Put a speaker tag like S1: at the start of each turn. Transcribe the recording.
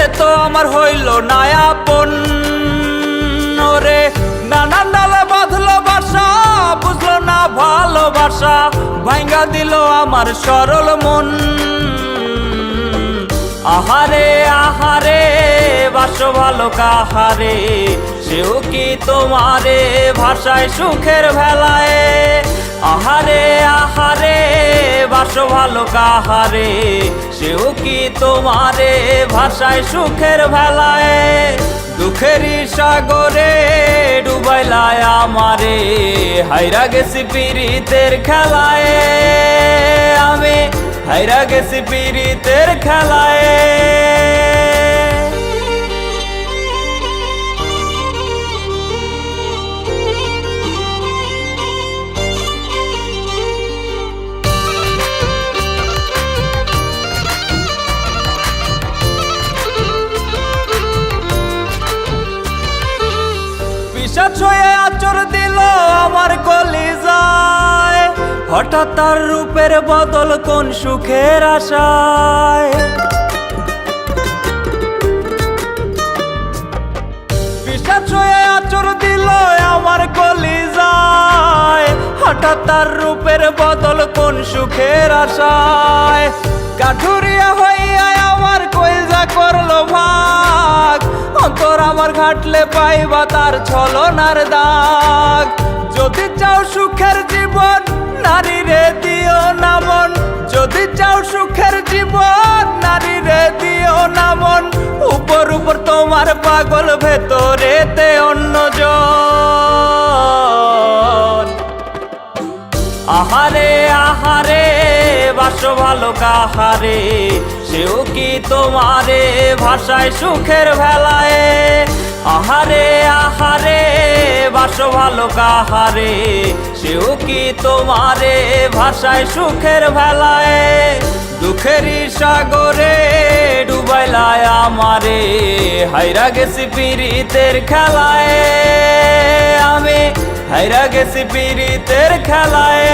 S1: সে তো আমার হইল না আপন। ওরে নানান ডালে বাঁধলো বাসা, বুঝলো না ভালোবাসা, ভাঙ্গা দিল আমার সরল মন। আহারে আহারে বাসো ভালো কাহারে, সেও কি তোমারে ভাষায় সুখের ভেলায়। আহারে আহারে বাসো ভালো কাহারে, সেও কি তোমারে ভাষায় সুখের ভেলায়। দুঃখেরই সাগরে ডুবাইলায় আমারে, হাইরা গেছি পীড়িতের খেলায়। আমি হাইরা গেছি পীড়িতের খেলায়। পিশাচ হয়ে আচর দিল আমার কলিজায়, হঠাৎ তার রূপের বদল কোন সুখের আশায়। পিশাচ হয়ে আচর দিল আমার কলিজায়, হঠাৎ তার রূপের বদল কোন সুখের আশায়। কাঠুরিয়া হইয়া আমার কইজা করলো ভাগ, অন্তর আমার ঘাটলে পাইবা তার ছলনার দাগ। যদি চাও সুখের জীবন নারী রে দিও না মন, যদি চাও সুখের জীবন নারী রে দিও না মন। উপর উপর তোমার পাগল, ভেতরেতে অন্যজন। আহারে আহারে বাসো ভালো কাহারে, সেও কি তোমারে ভাষায় সুখের ভেলায়। আহারে আহারে বাসো ভালো কাহারে, সেও কি তোমারে ভাষায় সুখের ভেলায়। দুঃখেরই সাগরে ডুবাইলায় আমারে, হাইরা গেছি পীড়িতের খেলায়। আমি হাইরা গেছি পীড়িতের খেলায়।